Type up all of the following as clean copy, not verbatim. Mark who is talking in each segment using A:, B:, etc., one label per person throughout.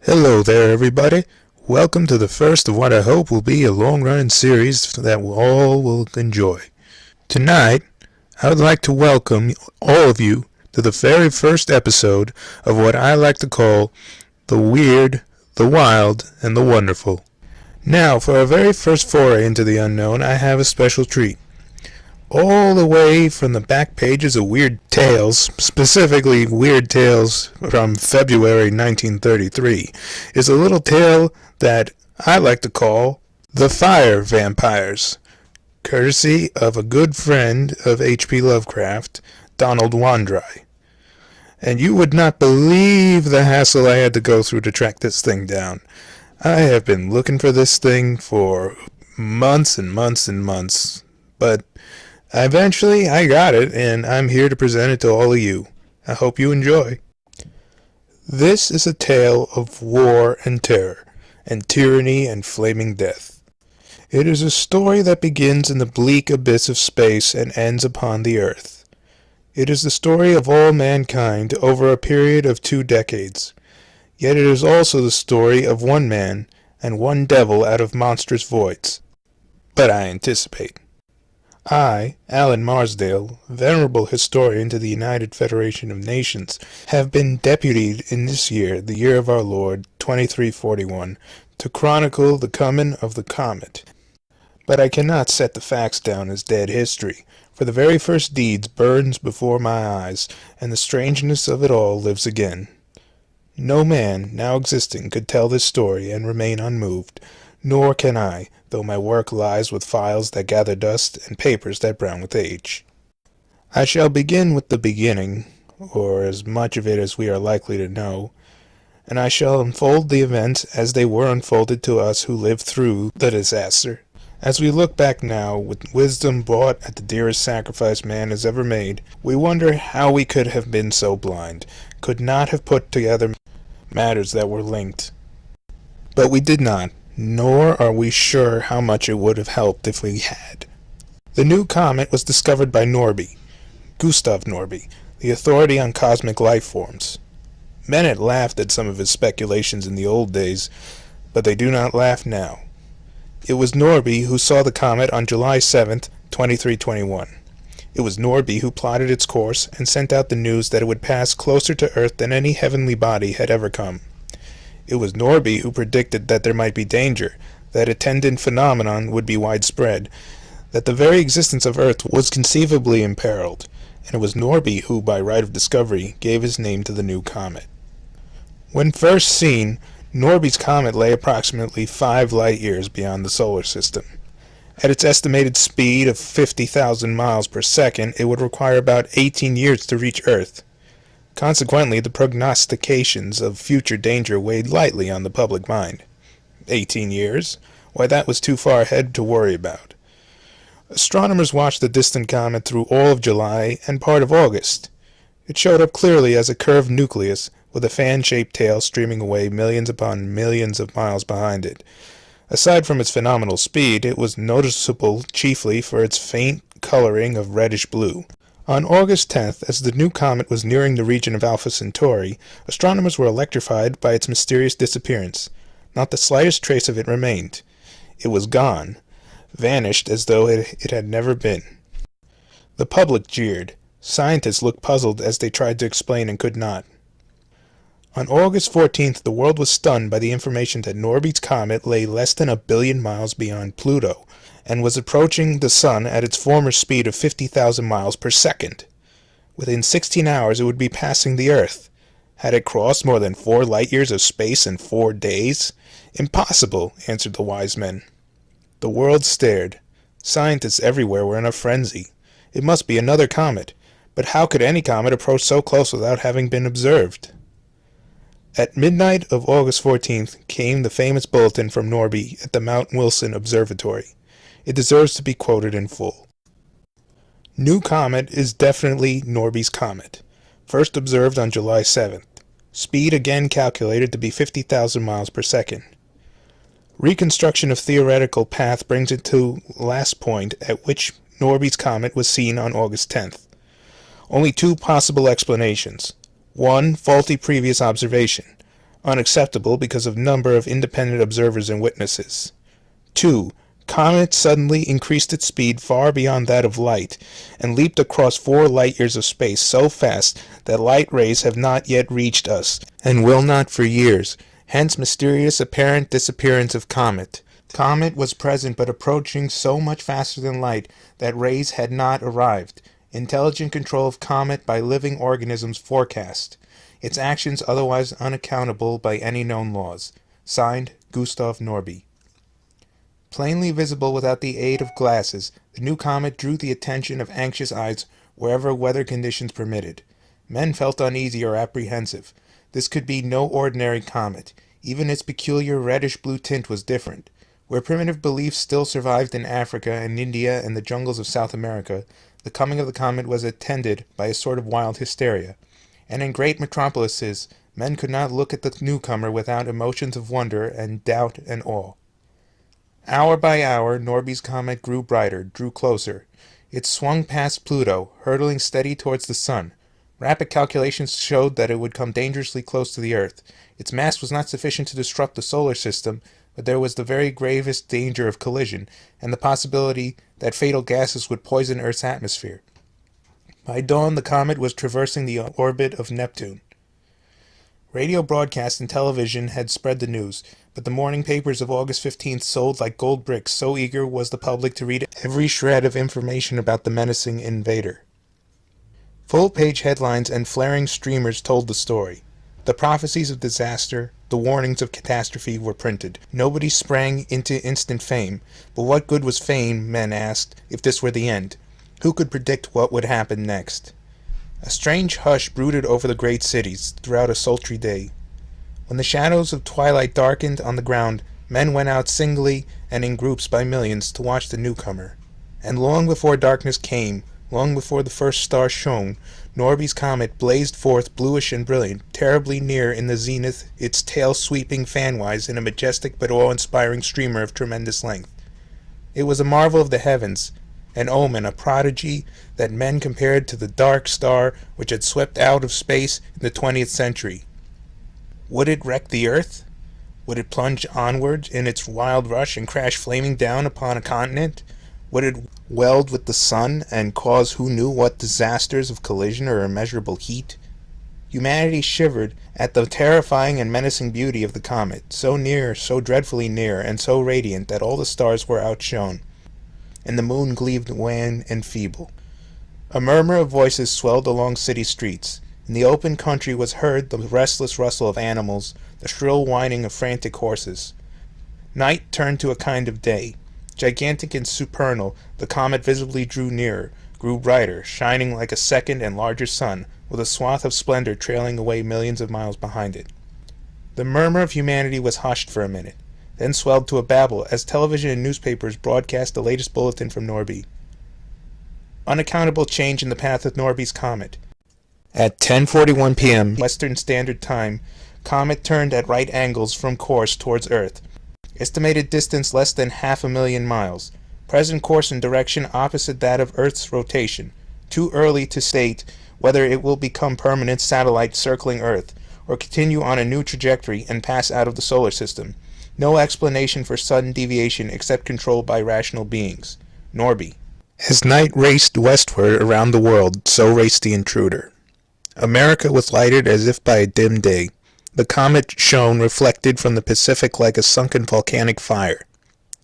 A: Hello there, everybody. Welcome to the first of what I hope will be a long-running series that we all will enjoy. Tonight, I would like to welcome all of you to the very first episode of what I like to call the weird, the wild, and the wonderful. Now, for our very first foray into the unknown, I have a special treat. All the way from the back pages of Weird Tales, specifically Weird Tales from February 1933, is a little tale that I like to call The Fire Vampires, courtesy of a good friend of H.P. Lovecraft, Donald Wandrei. And you would not believe the hassle I had to go through to track this thing down. I have been looking for this thing for months and months and months, but eventually I got it, and I'm here to present it to all of you. I hope you enjoy. This is a tale of war and terror, and tyranny and flaming death. It is a story that begins in the bleak abyss of space and ends upon the earth. It is the story of all mankind over a period of 2 decades. Yet it is also the story of one man and one devil out of monstrous voids. But I anticipate. I, Alan Marsdale, venerable historian to the United Federation of Nations, have been deputied in this year, the year of our Lord, 2341, to chronicle the coming of the comet. But I cannot set the facts down as dead history, for the very first deeds burns before my eyes, and the strangeness of it all lives again. No man now existing could tell this story and remain unmoved, nor can I, though my work lies with files that gather dust and papers that brown with age. I shall begin with the beginning, or as much of it as we are likely to know, and I shall unfold the events as they were unfolded to us who lived through the disaster. As we look back now, with wisdom bought at the dearest sacrifice man has ever made, we wonder how we could have been so blind, could not have put together matters that were linked. But we did not. Nor are we sure how much it would have helped if we had. The new comet was discovered by Norby, Gustav Norby, the authority on cosmic life forms. Men had laughed at some of his speculations in the old days, but they do not laugh now. It was Norby who saw the comet on July 7th, 2321. It was Norby who plotted its course and sent out the news that it would pass closer to Earth than any heavenly body had ever come. It was Norby who predicted that there might be danger, that attendant phenomenon would be widespread, that the very existence of Earth was conceivably imperiled, and it was Norby who, by right of discovery, gave his name to the new comet. When first seen, Norby's comet lay approximately 5 light-years beyond the solar system. At its estimated speed of 50,000 miles per second, it would require about 18 years to reach Earth. Consequently, the prognostications of future danger weighed lightly on the public mind. 18 years? Why, that was too far ahead to worry about. Astronomers watched the distant comet through all of July and part of August. It showed up clearly as a curved nucleus with a fan-shaped tail streaming away millions upon millions of miles behind it. Aside from its phenomenal speed, it was noticeable chiefly for its faint coloring of reddish-blue. On August 10th, as the new comet was nearing the region of Alpha Centauri, astronomers were electrified by its mysterious disappearance. Not the slightest trace of it remained. It was gone, vanished as though it had never been. The public jeered. Scientists looked puzzled as they tried to explain and could not. On August 14th, the world was stunned by the information that Norby's comet lay less than 1 billion miles beyond Pluto, and was approaching the Sun at its former speed of 50,000 miles per second. Within 16 hours it would be passing the Earth. Had it crossed more than 4 light-years of space in 4 days? Impossible, answered the wise men. The world stared. Scientists everywhere were in a frenzy. It must be another comet. But how could any comet approach so close without having been observed? At midnight of August 14th came the famous bulletin from Norby at the Mount Wilson Observatory. It deserves to be quoted in full. New comet is definitely Norby's comet. First observed on July 7th. Speed again calculated to be 50,000 miles per second. Reconstruction of theoretical path brings it to last point at which Norby's comet was seen on August 10th. Only 2 possible explanations. 1. Faulty previous observation. unacceptable because of number of independent observers and witnesses. 2. Comet suddenly increased its speed far beyond that of light and leaped across 4 light-years of space so fast that light rays have not yet reached us and will not for years, hence mysterious apparent disappearance of comet. Comet was present but approaching so much faster than light that rays had not arrived. Intelligent control of comet by living organisms forecast. Its actions otherwise unaccountable by any known laws. Signed, Gustav Norby. Plainly visible without the aid of glasses, the new comet drew the attention of anxious eyes wherever weather conditions permitted. Men felt uneasy or apprehensive. This could be no ordinary comet. Even its peculiar reddish-blue tint was different. Where primitive beliefs still survived in Africa and India and the jungles of South America, the coming of the comet was attended by a sort of wild hysteria. And in great metropolises, men could not look at the newcomer without emotions of wonder and doubt and awe. Hour by hour, Norby's comet grew brighter, drew closer. It swung past Pluto, hurtling steady towards the sun. Rapid calculations showed that it would come dangerously close to the Earth. Its mass was not sufficient to disrupt the solar system, but there was the very gravest danger of collision, and the possibility that fatal gases would poison Earth's atmosphere. By dawn, the comet was traversing the orbit of Neptune. Radio broadcast and television had spread the news, but the morning papers of August 15th sold like gold bricks, so eager was the public to read every shred of information about the menacing invader. Full-page headlines and flaring streamers told the story. The prophecies of disaster, the warnings of catastrophe were printed. Nobody sprang into instant fame, but what good was fame, men asked, if this were the end? Who could predict what would happen next? A strange hush brooded over the great cities throughout a sultry day. When the shadows of twilight darkened on the ground, men went out singly and in groups by millions to watch the newcomer. And long before darkness came, long before the first star shone, Norby's comet blazed forth bluish and brilliant, terribly near in the zenith, its tail sweeping fanwise in a majestic but awe-inspiring streamer of tremendous length. It was a marvel of the heavens, an omen, a prodigy that men compared to the dark star which had swept out of space in the 20th century. Would it wreck the Earth? Would it plunge onward in its wild rush and crash flaming down upon a continent? Would it weld with the sun and cause who knew what disasters of collision or immeasurable heat? Humanity shivered at the terrifying and menacing beauty of the comet, so near, so dreadfully near, and so radiant that all the stars were outshone, and the moon gleamed wan and feeble. A murmur of voices swelled along city streets. In the open country was heard the restless rustle of animals, the shrill whining of frantic horses. Night turned to a kind of day. Gigantic and supernal, the comet visibly drew nearer, grew brighter, shining like a second and larger sun, with a swath of splendor trailing away millions of miles behind it. The murmur of humanity was hushed for a minute, then swelled to a babble as television and newspapers broadcast the latest bulletin from Norby. Unaccountable change in the path of Norby's comet. At 10:41 p.m. Western Standard Time, comet turned at right angles from course towards Earth. Estimated distance less than 500,000 miles. Present course and direction opposite that of Earth's rotation. Too early to state whether it will become permanent satellite circling Earth, or continue on a new trajectory and pass out of the solar system. No explanation for sudden deviation except controlled by rational beings. Norby. As night raced westward around the world, so raced the intruder. America was lighted as if by a dim day. The comet shone reflected from the Pacific like a sunken volcanic fire.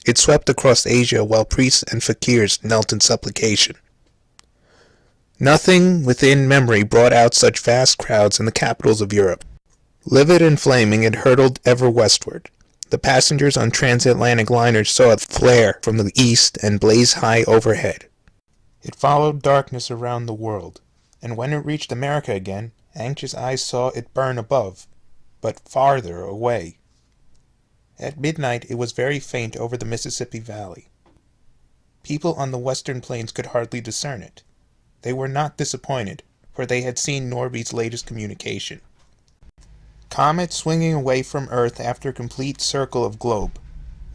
A: It swept across Asia while priests and fakirs knelt in supplication. Nothing within memory brought out such vast crowds in the capitals of Europe. Livid and flaming, it hurtled ever westward. The passengers on transatlantic liners saw it flare from the east and blaze high overhead. It followed darkness around the world, and when it reached America again, anxious eyes saw it burn above, but farther away. At midnight it was very faint over the Mississippi Valley. People on the western plains could hardly discern it. They were not disappointed, for they had seen Norby's latest communication. Comet swinging away from Earth after complete circle of globe.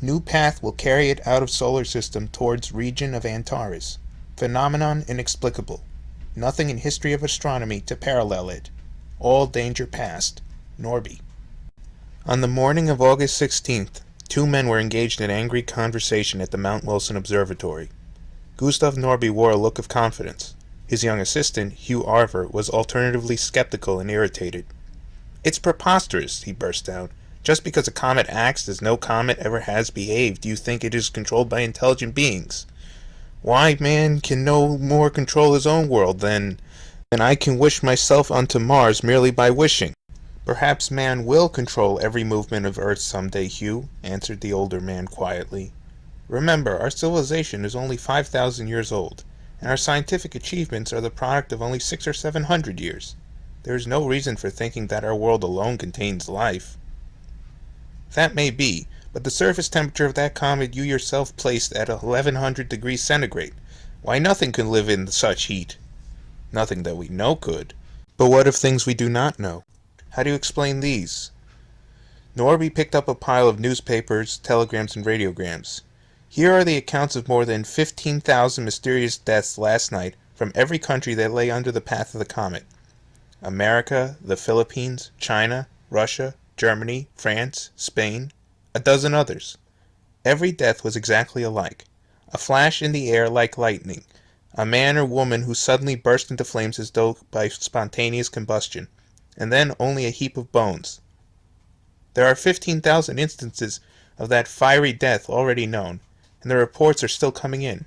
A: New path will carry it out of solar system towards region of Antares. Phenomenon inexplicable. Nothing in history of astronomy to parallel it. All danger past. Norby. On the morning of August 16th, two men were engaged in angry conversation at the Mount Wilson Observatory. Gustav Norby wore a look of confidence. His young assistant, Hugh Arver, was alternatively skeptical and irritated. "It's preposterous," he burst out. "Just because a comet acts as no comet ever has behaved, do you think it is controlled by intelligent beings? Why, man can no more control his own world than I can wish myself unto Mars merely by wishing." "Perhaps man will control every movement of Earth some day, Hugh," answered the older man quietly. "Remember, our civilization is only 5,000 years old, and our scientific achievements are the product of only 600 or 700 years. There is no reason for thinking that our world alone contains life." "That may be, but the surface temperature of that comet you yourself placed at 1100 degrees centigrade. Why, nothing can live in such heat." "Nothing that we know could. But what of things we do not know? How do you explain these?" Norby picked up a pile of newspapers, telegrams, and radiograms. "Here are the accounts of more than 15,000 mysterious deaths last night from every country that lay under the path of the comet. America, the Philippines, China, Russia, Germany, France, Spain, a dozen others. Every death was exactly alike. A flash in the air like lightning, a man or woman who suddenly burst into flames as though by spontaneous combustion, and then only a heap of bones. There are 15,000 instances of that fiery death already known, and the reports are still coming in.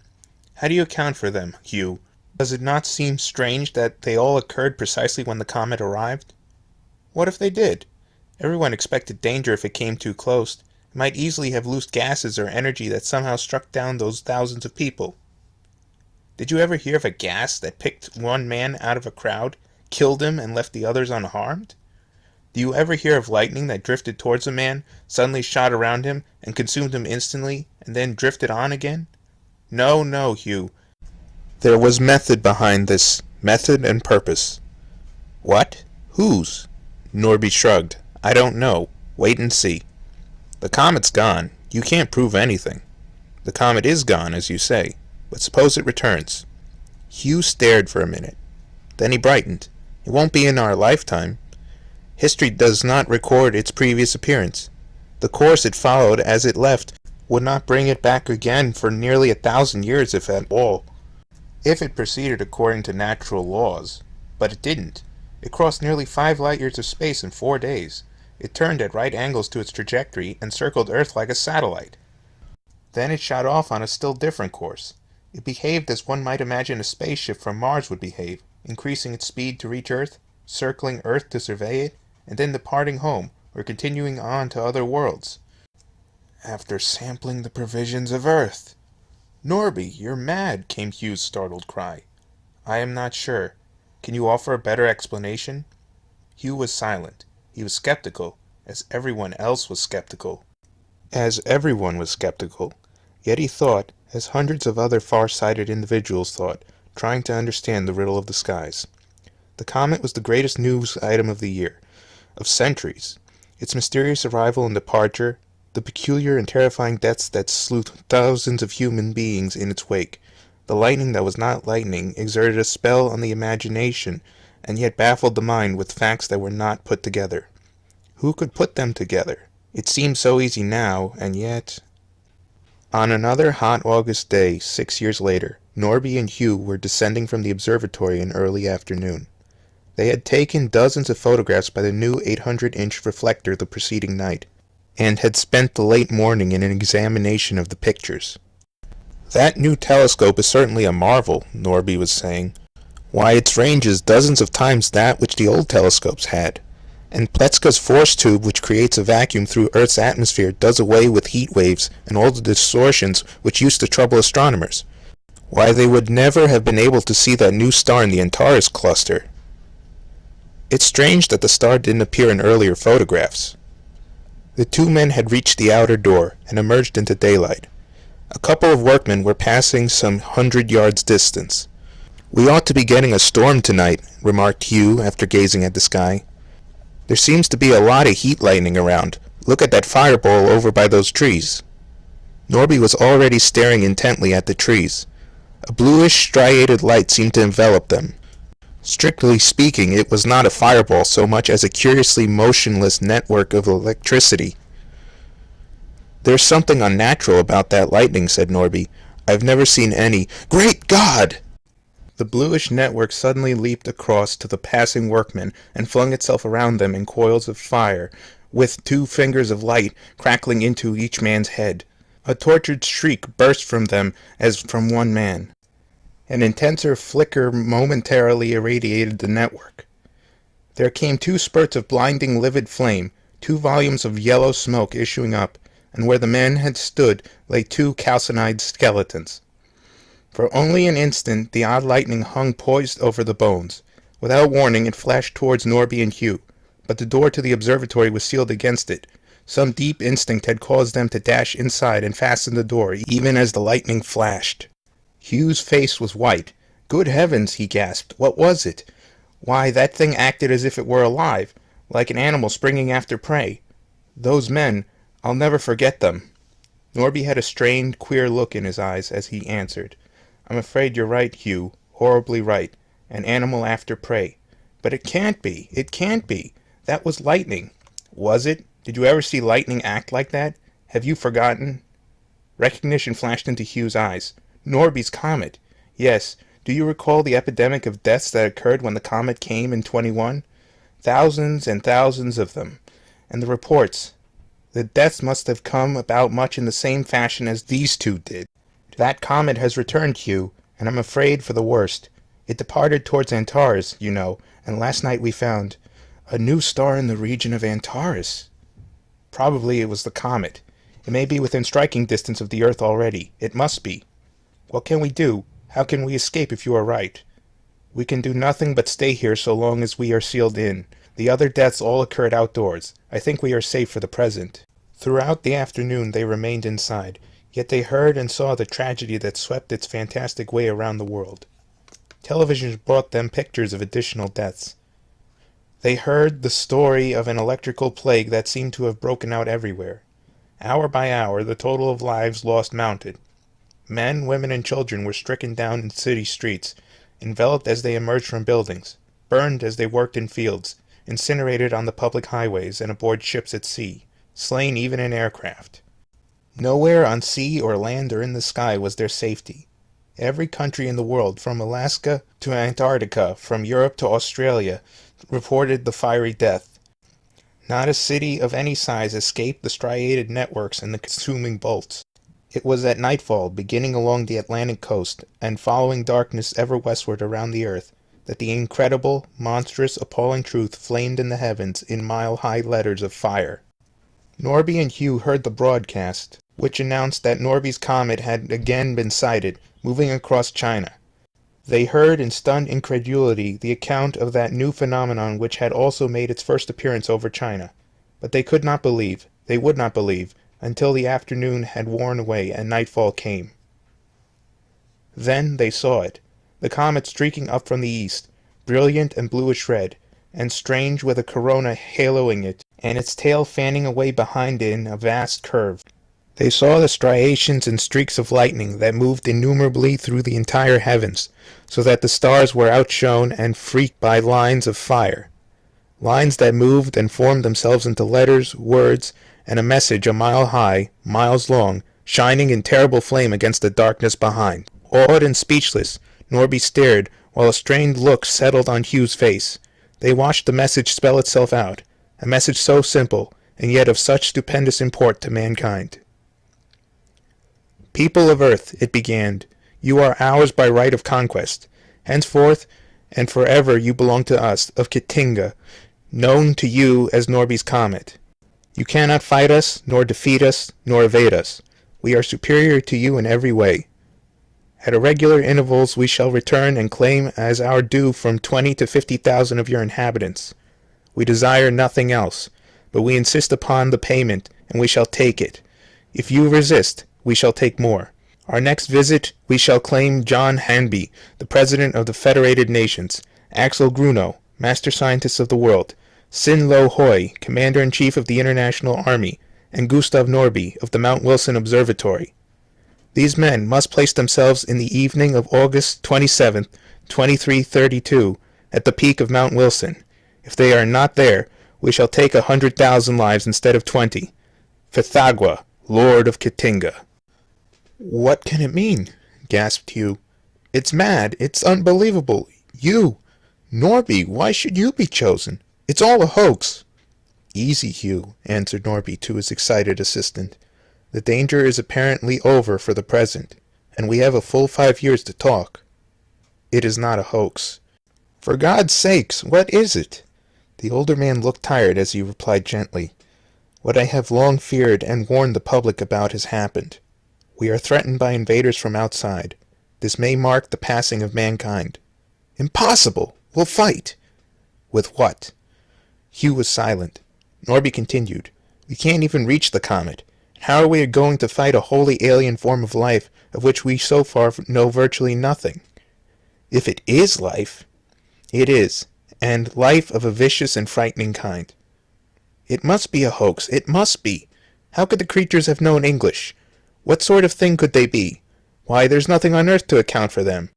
A: How do you account for them, Hugh? Does it not seem strange that they all occurred precisely when the comet arrived?" "What if they did? Everyone expected danger if it came too close. It might easily have loosed gases or energy that somehow struck down those thousands of people." "Did you ever hear of a gas that picked one man out of a crowd, killed him, and left the others unharmed? Do you ever hear of lightning that drifted towards a man, suddenly shot around him, and consumed him instantly, and then drifted on again? No, no, Hugh. There was method behind this, method and purpose." "What? Whose?" Norby shrugged. "I don't know. Wait and see. The comet's gone. You can't prove anything. The comet is gone, as you say. But suppose it returns." Hugh stared for a minute. Then he brightened. "It won't be in our lifetime. History does not record its previous appearance. The course it followed as it left would not bring it back again for nearly 1,000 years, if at all. If it proceeded according to natural laws. But it didn't. It crossed nearly 5 light-years of space in 4 days. It turned at right angles to its trajectory and circled Earth like a satellite. Then it shot off on a still different course. It behaved as one might imagine a spaceship from Mars would behave, increasing its speed to reach Earth, circling Earth to survey it, and then departing home, or continuing on to other worlds. After sampling the provisions of Earth." "Norby, you're mad," came Hugh's startled cry. "I am not sure. Can you offer a better explanation?" Hugh was silent. He was skeptical, as everyone else was skeptical. Yet he thought, as hundreds of other far-sighted individuals thought, trying to understand the riddle of the skies. The comet was the greatest news item of the year, of centuries. Its mysterious arrival and departure, the peculiar and terrifying deaths that slew thousands of human beings in its wake, the lightning that was not lightning, exerted a spell on the imagination, and yet baffled the mind with facts that were not put together. Who could put them together? It seemed so easy now, and yet... On another hot August day, 6 years later, Norby and Hugh were descending from the observatory in early afternoon. They had taken dozens of photographs by the new 800-inch reflector the preceding night, and had spent the late morning in an examination of the pictures. "That new telescope is certainly a marvel," Norby was saying. "Why, its range is dozens of times that which the old telescopes had. And Pletska's force tube, which creates a vacuum through Earth's atmosphere, does away with heat waves and all the distortions which used to trouble astronomers. Why, they would never have been able to see that new star in the Antares cluster. It's strange that the star didn't appear in earlier photographs." The two men had reached the outer door and emerged into daylight. A couple of workmen were passing some 100 yards distance. "We ought to be getting a storm tonight," remarked Hugh after gazing at the sky. "There seems to be a lot of heat lightning around. Look at that fireball over by those trees." Norby was already staring intently at the trees. A bluish striated light seemed to envelop them. Strictly speaking, it was not a fireball so much as a curiously motionless network of electricity. "There's something unnatural about that lightning," said Norby. "I've never seen any—" "Great God!" The bluish network suddenly leaped across to the passing workmen and flung itself around them in coils of fire, with 2 fingers of light crackling into each man's head. A tortured shriek burst from them as from one man. An intenser flicker momentarily irradiated the network. There came 2 spurts of blinding livid flame, 2 volumes of yellow smoke issuing up, and where the men had stood lay 2 calcined skeletons. For only an instant the odd lightning hung poised over the bones. Without warning it flashed towards Norby and Hugh, but the door to the observatory was sealed against it. Some deep instinct had caused them to dash inside and fasten the door even as the lightning flashed. Hugh's face was white. "Good heavens," he gasped. "What was it? Why, that thing acted as if it were alive, like an animal springing after prey. Those men, I'll never forget them." Norby had a strained, queer look in his eyes as he answered. "I'm afraid you're right, Hugh, horribly right. An animal after prey. But it can't be. It can't be. That was lightning." "Was it? Did you ever see lightning act like that? Have you forgotten?" Recognition flashed into Hugh's eyes. Norby's comet. Yes. Do you recall the epidemic of deaths that occurred when the comet came in 21? Thousands and thousands of them. And the reports. The deaths must have come about much in the same fashion as these 2 did. That comet has returned, Hugh, and I'm afraid for the worst. It departed towards Antares, you know, and last night we found a new star in the region of Antares. Probably it was the comet. It may be within striking distance of the Earth already. It must be. What can we do? How can we escape if you are right? We can do nothing but stay here so long as we are sealed in. The other deaths all occurred outdoors. I think we are safe for the present." Throughout the afternoon they remained inside, yet they heard and saw the tragedy that swept its fantastic way around the world. Television brought them pictures of additional deaths. They heard the story of an electrical plague that seemed to have broken out everywhere. Hour by hour the total of lives lost mounted. Men, women, and children were stricken down in city streets, enveloped as they emerged from buildings, burned as they worked in fields, incinerated on the public highways and aboard ships at sea, slain even in aircraft. Nowhere on sea or land or in the sky was there safety. Every country in the world, from Alaska to Antarctica, from Europe to Australia, reported the fiery death. Not a city of any size escaped the striated networks and the consuming bolts. It was at nightfall, beginning along the Atlantic coast, and following darkness ever westward around the earth, that the incredible, monstrous, appalling truth flamed in the heavens in mile-high letters of fire. Norby and Hugh heard the broadcast, which announced that Norby's comet had again been sighted, moving across China. They heard in stunned incredulity the account of that new phenomenon which had also made its first appearance over China. But they could not believe, they would not believe, until the afternoon had worn away and nightfall came. Then they saw it, the comet streaking up from the east, brilliant and bluish red, and strange with a corona haloing it, and its tail fanning away behind it in a vast curve. They saw the striations and streaks of lightning that moved innumerably through the entire heavens, so that the stars were outshone and freaked by lines of fire. Lines that moved and formed themselves into letters, words, and a message a mile high, miles long, shining in terrible flame against the darkness behind. Awed and speechless, Norby stared, while a strained look settled on Hugh's face. They watched the message spell itself out, a message so simple, and yet of such stupendous import to mankind. "People of Earth," it began, "you are ours by right of conquest. Henceforth and forever you belong to us, of Kitinga, known to you as Norby's comet. You cannot fight us, nor defeat us, nor evade us. We are superior to you in every way. At irregular intervals we shall return and claim as our due from 20 to 50,000 of your inhabitants. We desire nothing else, but we insist upon the payment, and we shall take it. If you resist, we shall take more. Our next visit we shall claim John Hanby, the President of the Federated Nations, Axel Grunow, Master Scientist of the World, Sin Lo Hoi, Commander-in-Chief of the International Army, and Gustav Norby of the Mount Wilson Observatory. These men must place themselves in the evening of August 27th, 2332, at the peak of Mount Wilson. If they are not there, we shall take 100,000 lives instead of 20. Fithagwa, Lord of Kitinga." "What can it mean?" gasped Hugh. "It's mad. It's unbelievable. You, Norby, why should you be chosen? It's all a hoax." "Easy, Hugh," answered Norby to his excited assistant. "The danger is apparently over for the present, and we have a full 5 years to talk. It is not a hoax." "For God's sakes, what is it?" The older man looked tired as he replied gently. "What I have long feared and warned the public about has happened. We are threatened by invaders from outside. This may mark the passing of mankind." "Impossible! We'll fight." "With what?" Hugh was silent. Norby continued. "We can't even reach the comet. How are we going to fight a wholly alien form of life of which we so far know virtually nothing?" "If it is life." "It is, and life of a vicious and frightening kind." "It must be a hoax. It must be. How could the creatures have known English? What sort of thing could they be? Why, there's nothing on earth to account for them."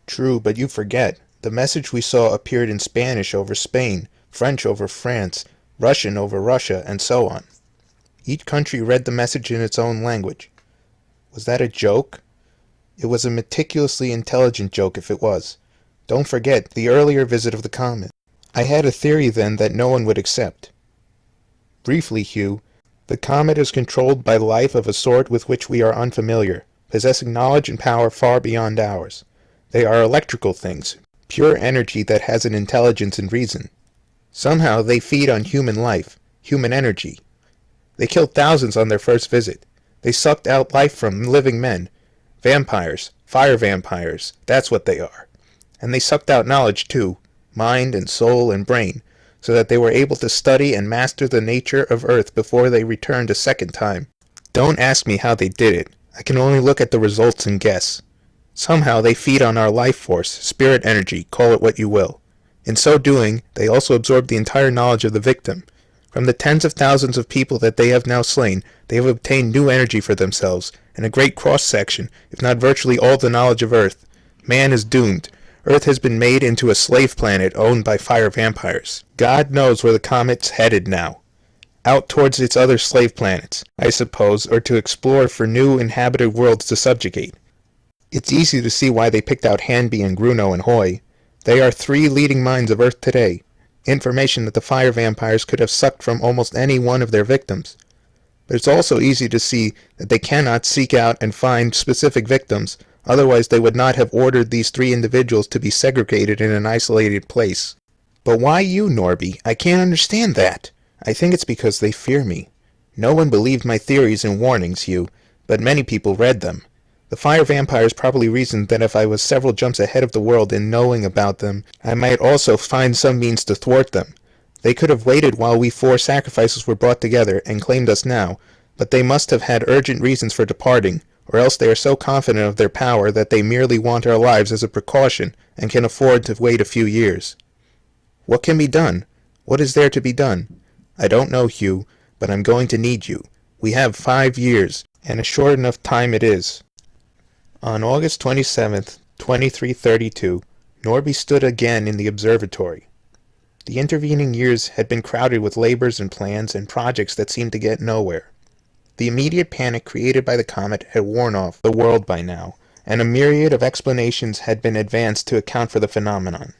A: "True, but you forget. The message we saw appeared in Spanish over Spain, French over France, Russian over Russia, and so on. Each country read the message in its own language." "Was that a joke?" "It was a meticulously intelligent joke if it was. Don't forget the earlier visit of the comet. I had a theory then that no one would accept." "Briefly, Hugh, the comet is controlled by life of a sort with which we are unfamiliar, possessing knowledge and power far beyond ours. They are electrical things, pure energy that has an intelligence and reason. Somehow they feed on human life, human energy. They killed thousands on their first visit. They sucked out life from living men. Vampires, fire vampires, that's what they are. And they sucked out knowledge too, mind and soul and brain, so that they were able to study and master the nature of Earth before they returned a second time. Don't ask me how they did it. I can only look at the results and guess. Somehow they feed on our life force, spirit energy, call it what you will. In so doing, they also absorb the entire knowledge of the victim. From the tens of thousands of people that they have now slain, they have obtained new energy for themselves, and a great cross-section, if not virtually all the knowledge of Earth. Man is doomed. Earth has been made into a slave planet owned by fire vampires. God knows where the comet's headed now. Out towards its other slave planets, I suppose, or to explore for new inhabited worlds to subjugate. It's easy to see why they picked out Hanby and Gruno and Hoy. They are 3 leading minds of Earth today. Information that the fire vampires could have sucked from almost any one of their victims. But it's also easy to see that they cannot seek out and find specific victims, otherwise they would not have ordered these 3 individuals to be segregated in an isolated place. But why you, Norby? I can't understand that. I think it's because they fear me. No one believed my theories and warnings, Hugh, but many people read them. The fire vampires probably reasoned that if I was several jumps ahead of the world in knowing about them, I might also find some means to thwart them. They could have waited while we 4 sacrifices were brought together and claimed us now, but they must have had urgent reasons for departing, or else they are so confident of their power that they merely want our lives as a precaution and can afford to wait a few years. What can be done? What is there to be done? I don't know, Hugh, but I'm going to need you. We have 5 years, and a short enough time it is. On August 27th, 2332, Norby stood again in the observatory. The intervening years had been crowded with labors and plans and projects that seemed to get nowhere. The immediate panic created by the comet had worn off the world by now, and a myriad of explanations had been advanced to account for the phenomenon.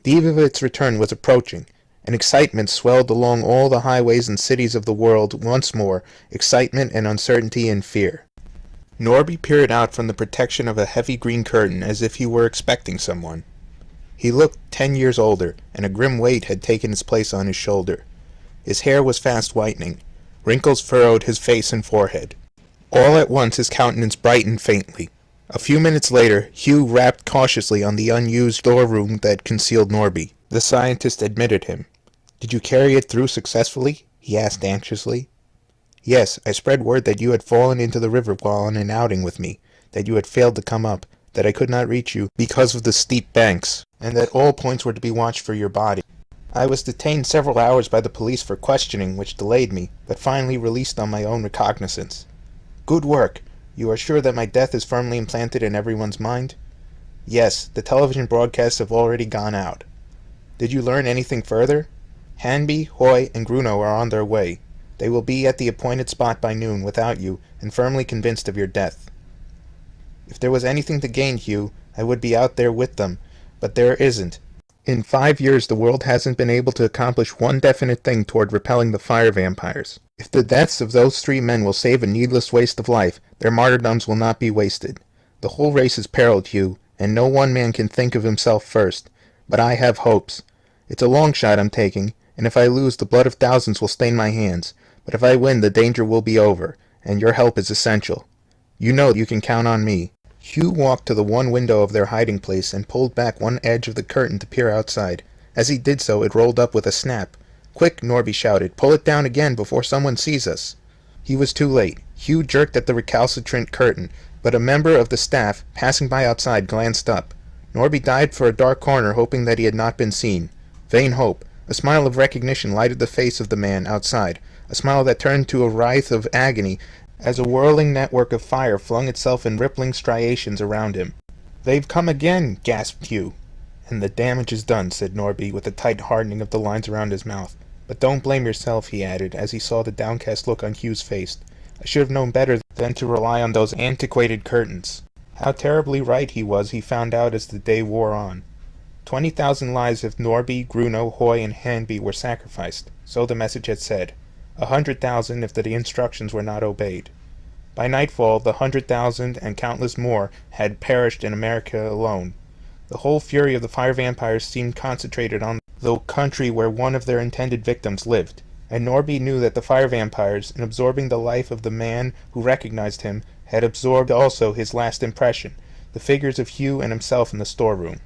A: The eve of its return was approaching, and excitement swelled along all the highways and cities of the world once more, excitement and uncertainty and fear. Norby peered out from the protection of a heavy green curtain as if he were expecting someone. He looked 10 years older, and a grim weight had taken its place on his shoulder. His hair was fast whitening. Wrinkles furrowed his face and forehead. All at once his countenance brightened faintly. A few minutes later, Hugh rapped cautiously on the unused storeroom that concealed Norby. The scientist admitted him. "Did you carry it through successfully?" he asked anxiously. "Yes, I spread word that you had fallen into the river while on an outing with me, that you had failed to come up, that I could not reach you because of the steep banks, and that all points were to be watched for your body. I was detained several hours by the police for questioning, which delayed me, but finally released on my own recognizance. Good work. You are sure that my death is firmly implanted in everyone's mind?" Yes, the television broadcasts have already gone out. Did you learn anything further? Hanby, Hoy, and Gruno are on their way. They will be at the appointed spot by noon without you, and firmly convinced of your death. If there was anything to gain, Hugh, I would be out there with them, but there isn't. In 5 years, the world hasn't been able to accomplish one definite thing toward repelling the fire vampires. If the deaths of those 3 men will save a needless waste of life, their martyrdoms will not be wasted. The whole race is periled, Hugh, and no one man can think of himself first. But I have hopes. It's a long shot I'm taking, and if I lose, the blood of thousands will stain my hands. But if I win, the danger will be over, and your help is essential. You know you can count on me. Hugh walked to the one window of their hiding place and pulled back one edge of the curtain to peer outside. As he did so, it rolled up with a snap. "Quick," Norby shouted. "Pull it down again before someone sees us." He was too late. Hugh jerked at the recalcitrant curtain, but a member of the staff, passing by outside, glanced up. Norby dived for a dark corner, hoping that he had not been seen. Vain hope. A smile of recognition lighted the face of the man outside, a smile that turned to a writhe of agony as a whirling network of fire flung itself in rippling striations around him. "They've come again!" gasped Hugh. "And the damage is done," said Norby, with a tight hardening of the lines around his mouth. "But don't blame yourself," he added, as he saw the downcast look on Hugh's face. "I should have known better than to rely on those antiquated curtains." How terribly right he was he found out as the day wore on. 20,000 lives if Norby, Gruno, Hoy, and Hanby were sacrificed, so the message had said. 100,000 if the instructions were not obeyed. By nightfall, the 100,000 and countless more had perished in America alone. The whole fury of the fire vampires seemed concentrated on the country where one of their intended victims lived, and Norby knew that the fire vampires, in absorbing the life of the man who recognized him, had absorbed also his last impression, the figures of Hugh and himself in the storeroom.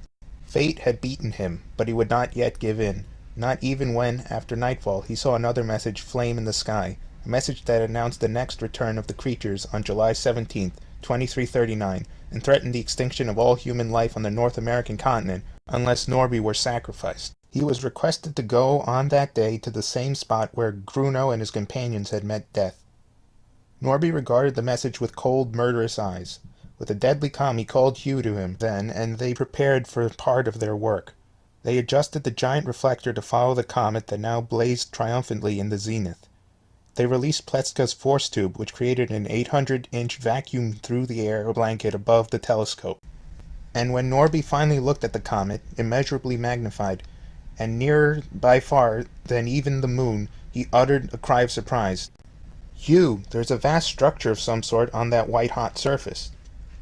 A: Fate had beaten him, but he would not yet give in. Not even when, after nightfall, he saw another message flame in the sky, a message that announced the next return of the creatures on July 17th, 2339, and threatened the extinction of all human life on the North American continent unless Norby were sacrificed. He was requested to go on that day to the same spot where Gruno and his companions had met death. Norby regarded the message with cold, murderous eyes. With a deadly calm he called Hugh to him then, and they prepared for part of their work. They adjusted the giant reflector to follow the comet that now blazed triumphantly in the zenith. They released Pletzka's force tube, which created an 800-inch vacuum through the air blanket above the telescope. And when Norby finally looked at the comet, immeasurably magnified, and nearer by far than even the moon, he uttered a cry of surprise. "Hugh, there's a vast structure of some sort on that white-hot surface."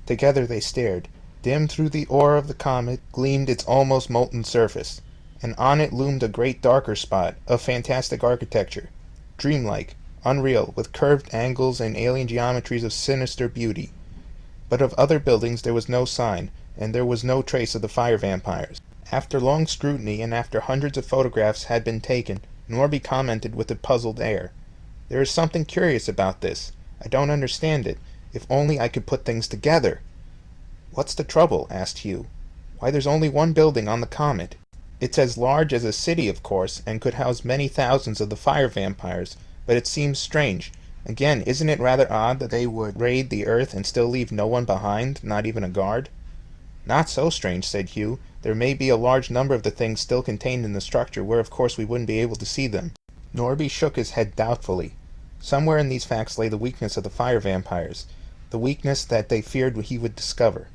A: Together they stared. Dim through the ore of the comet gleamed its almost molten surface, and on it loomed a great darker spot of fantastic architecture, dreamlike, unreal, with curved angles and alien geometries of sinister beauty. But of other buildings there was no sign, and there was no trace of the fire vampires. After long scrutiny, and after hundreds of photographs had been taken, Norby commented with a puzzled air. "There is something curious about this. I don't understand it. If only I could put things together." "What's the trouble?" asked Hugh. "Why, there's only one building on the comet. It's as large as a city, of course, and could house many thousands of the fire vampires, but it seems strange. Again, isn't it rather odd that they would raid the earth and still leave no one behind, not even a guard?" "Not so strange," said Hugh. "There may be a large number of the things still contained in the structure where of course we wouldn't be able to see them." Norby shook his head doubtfully. Somewhere in these facts lay the weakness of the fire vampires, the weakness that they feared he would discover.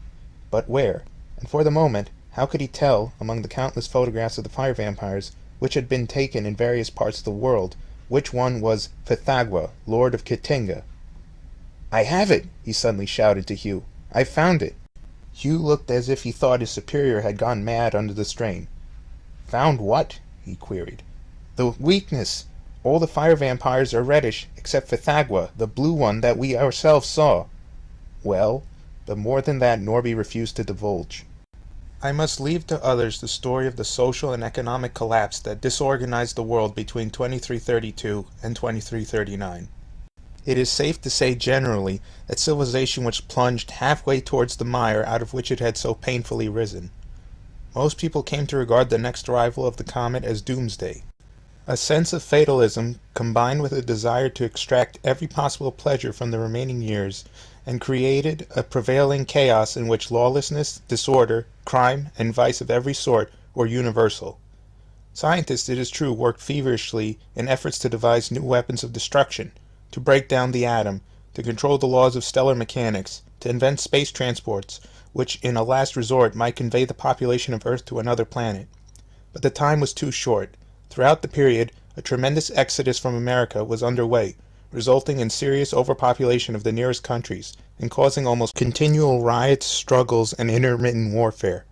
A: But where? And for the moment, how could he tell, among the countless photographs of the fire vampires, which had been taken in various parts of the world, which one was Fithagwa, Lord of Kitinga? "I have it!" he suddenly shouted to Hugh. "I've found it!" Hugh looked as if he thought his superior had gone mad under the strain. "Found what?" he queried. "The weakness! All the fire vampires are reddish, except Fithagwa, the blue one that we ourselves saw." "Well?" But more than that Norby refused to divulge. "I must leave to others the story of the social and economic collapse that disorganized the world between 2332 and 2339. It is safe to say generally that civilization was plunged halfway towards the mire out of which it had so painfully risen. Most people came to regard the next arrival of the comet as doomsday. A sense of fatalism, combined with a desire to extract every possible pleasure from the remaining years, and created a prevailing chaos in which lawlessness, disorder, crime, and vice of every sort were universal. Scientists, it is true, worked feverishly in efforts to devise new weapons of destruction, to break down the atom, to control the laws of stellar mechanics, to invent space transports, which in a last resort might convey the population of Earth to another planet. But the time was too short. Throughout the period, a tremendous exodus from America was underway, resulting in serious overpopulation of the nearest countries, and causing almost continual riots, struggles, and intermittent warfare.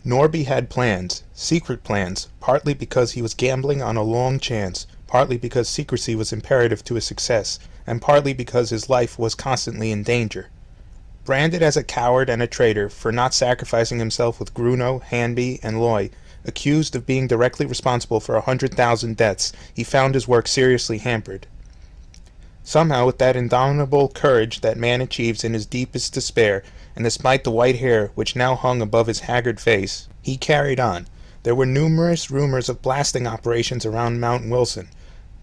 A: Norby had plans, secret plans, partly because he was gambling on a long chance, partly because secrecy was imperative to his success, and partly because his life was constantly in danger. Branded as a coward and a traitor for not sacrificing himself with Gruno, Hanby, and Loy, accused of being directly responsible for 100,000 deaths, he found his work seriously hampered. Somehow, with that indomitable courage that man achieves in his deepest despair, and despite the white hair which now hung above his haggard face, he carried on. There were numerous rumors of blasting operations around Mount Wilson,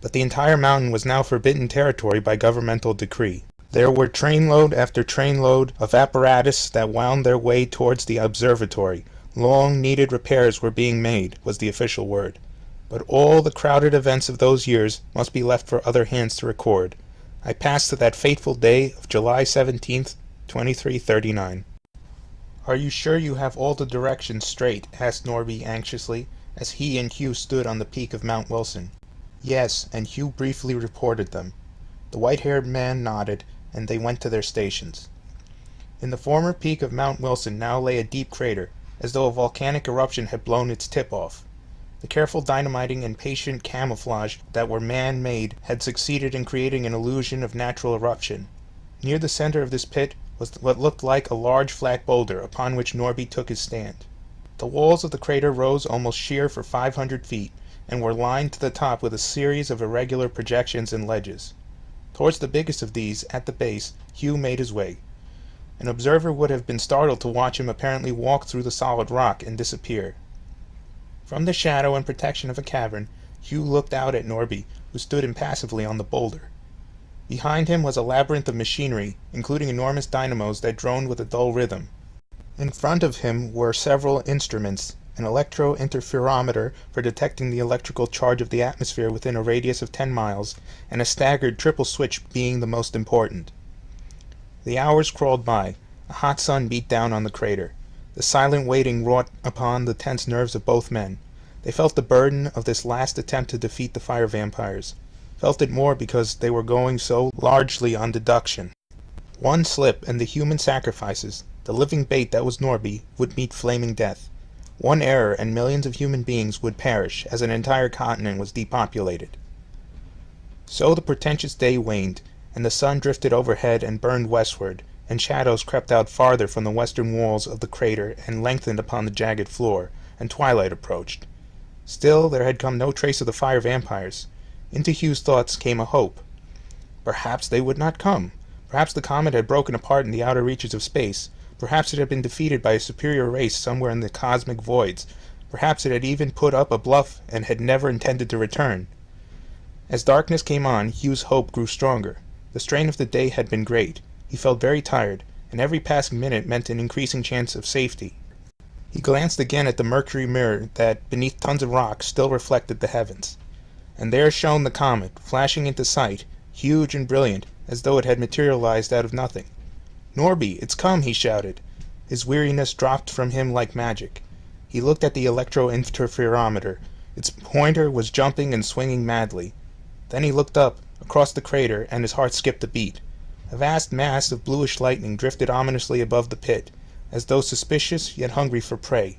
A: but the entire mountain was now forbidden territory by governmental decree. There were trainload after trainload of apparatus that wound their way towards the observatory. Long needed repairs were being made, was the official word. But all the crowded events of those years must be left for other hands to record. I passed to that fateful day of July 17th, 2339. "Are you sure you have all the directions straight?" asked Norby anxiously, as he and Hugh stood on the peak of Mount Wilson. Yes, and Hugh briefly reported them. The white-haired man nodded, and they went to their stations. In the former peak of Mount Wilson now lay a deep crater, as though a volcanic eruption had blown its tip off. The careful dynamiting and patient camouflage that were man-made had succeeded in creating an illusion of natural eruption. Near the center of this pit was what looked like a large flat boulder upon which Norby took his stand. The walls of the crater rose almost sheer for 500 feet, and were lined to the top with a series of irregular projections and ledges. Towards the biggest of these, at the base, Hugh made his way. An observer would have been startled to watch him apparently walk through the solid rock and disappear. From the shadow and protection of a cavern, Hugh looked out at Norby, who stood impassively on the boulder. Behind him was a labyrinth of machinery, including enormous dynamos that droned with a dull rhythm. In front of him were several instruments, an electro-interferometer for detecting the electrical charge of the atmosphere within a radius of 10 miles, and a staggered triple switch being the most important. The hours crawled by. A hot sun beat down on the crater. The silent waiting wrought upon the tense nerves of both men. They felt the burden of this last attempt to defeat the fire vampires. Felt it more because they were going so largely on deduction. One slip and the human sacrifices, the living bait that was Norby, would meet flaming death. One error and millions of human beings would perish as an entire continent was depopulated. So the portentous day waned, and the sun drifted overhead and burned westward, and shadows crept out farther from the western walls of the crater and lengthened upon the jagged floor, and twilight approached. Still there had come no trace of the fire vampires. Into Hugh's thoughts came a hope. Perhaps they would not come. Perhaps the comet had broken apart in the outer reaches of space. Perhaps it had been defeated by a superior race somewhere in the cosmic voids. Perhaps it had even put up a bluff and had never intended to return. As darkness came on, Hugh's hope grew stronger. The strain of the day had been great. He felt very tired, and every passing minute meant an increasing chance of safety. He glanced again at the mercury mirror that, beneath tons of rock, still reflected the heavens. And there shone the comet, flashing into sight, huge and brilliant, as though it had materialized out of nothing. "Norby, it's come!" he shouted. His weariness dropped from him like magic. He looked at the electro-interferometer. Its pointer was jumping and swinging madly. Then he looked up, across the crater, and his heart skipped a beat. A vast mass of bluish lightning drifted ominously above the pit, as though suspicious yet hungry for prey.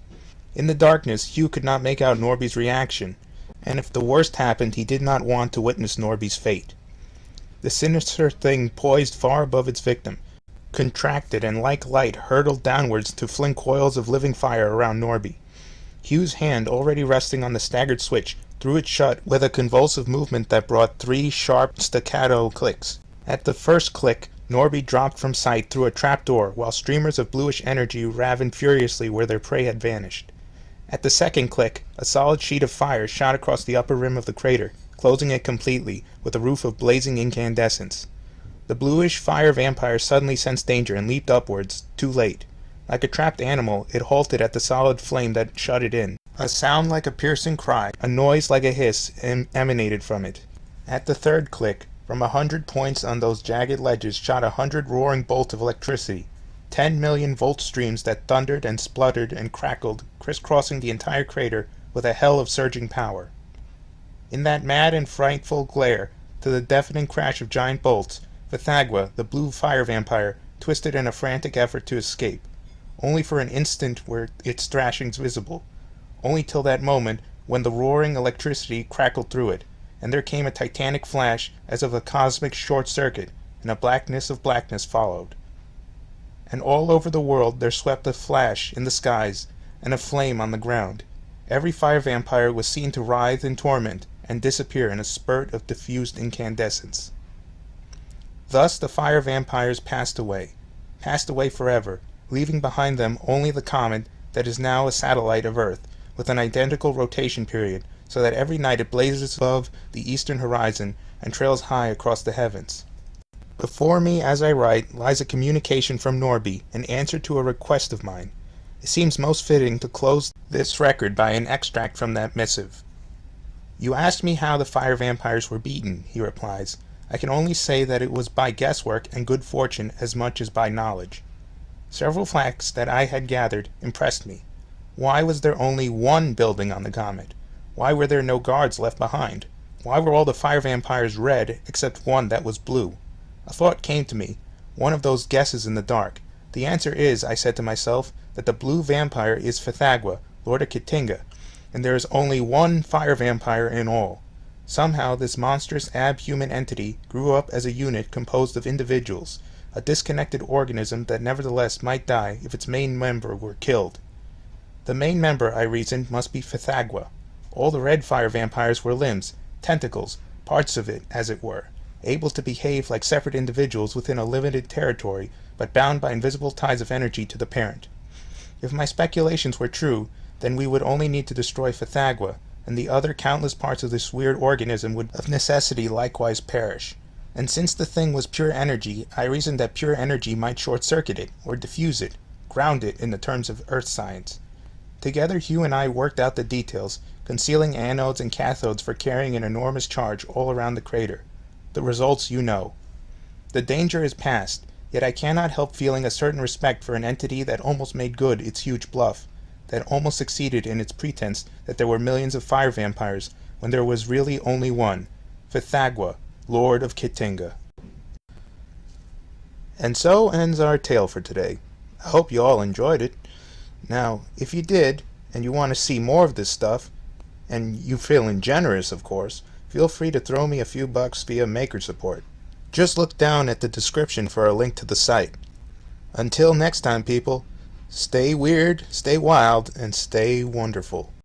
A: In the darkness, Hugh could not make out Norby's reaction, and if the worst happened, he did not want to witness Norby's fate. The sinister thing poised far above its victim, contracted and like light hurtled downwards to fling coils of living fire around Norby. Hugh's hand, already resting on the staggered switch, threw it shut with a convulsive movement that brought 3 sharp staccato clicks. At the first click, Norby dropped from sight through a trapdoor, while streamers of bluish energy ravened furiously where their prey had vanished. At the second click, a solid sheet of fire shot across the upper rim of the crater, closing it completely, with a roof of blazing incandescence. The bluish fire vampire suddenly sensed danger and leaped upwards, too late. Like a trapped animal, it halted at the solid flame that shut it in. A sound like a piercing cry, a noise like a hiss, emanated from it. At the third click, from 100 points on those jagged ledges shot 100 roaring bolts of electricity, 10 million volt streams that thundered and spluttered and crackled, crisscrossing the entire crater with a hell of surging power. In that mad and frightful glare, to the deafening crash of giant bolts, Fithagwa, the blue fire vampire, twisted in a frantic effort to escape. Only for an instant were its thrashings visible, only till that moment when the roaring electricity crackled through it, and there came a titanic flash as of a cosmic short-circuit, and a blackness of blackness followed. And all over the world there swept a flash in the skies, and a flame on the ground. Every fire vampire was seen to writhe in torment, and disappear in a spurt of diffused incandescence. Thus the fire vampires passed away forever, leaving behind them only the comet that is now a satellite of Earth, with an identical rotation period, so that every night it blazes above the eastern horizon and trails high across the heavens. Before me, as I write, lies a communication from Norby, in answer to a request of mine. It seems most fitting to close this record by an extract from that missive. "You asked me how the fire vampires were beaten," he replies. "I can only say that it was by guesswork and good fortune as much as by knowledge. Several facts that I had gathered impressed me. Why was there only one building on the comet? Why were there no guards left behind? Why were all the fire vampires red except one that was blue? A thought came to me, one of those guesses in the dark. The answer is, I said to myself, that the blue vampire is Fithagwa, Lord of Kitinga, and there is only one fire vampire in all. Somehow this monstrous ab-human entity grew up as a unit composed of individuals, a disconnected organism that nevertheless might die if its main member were killed. The main member, I reasoned, must be Fithagwa. All the red fire vampires were limbs, tentacles, parts of it, as it were, able to behave like separate individuals within a limited territory, but bound by invisible ties of energy to the parent. If my speculations were true, then we would only need to destroy Fithagwa, and the other countless parts of this weird organism would of necessity likewise perish. And since the thing was pure energy, I reasoned that pure energy might short-circuit it, or diffuse it, ground it in the terms of earth science. Together Hugh and I worked out the details, concealing anodes and cathodes for carrying an enormous charge all around the crater. The results you know. The danger is past, yet I cannot help feeling a certain respect for an entity that almost made good its huge bluff, that almost succeeded in its pretense that there were millions of fire vampires, when there was really only one, Fithagwa, Lord of Kitinga. And so ends our tale for today. I hope you all enjoyed it. Now, if you did, and you want to see more of this stuff, and you feeling generous, of course, feel free to throw me a few bucks via Maker Support. Just look down at the description for a link to the site. Until next time, people, stay weird, stay wild, and stay wonderful.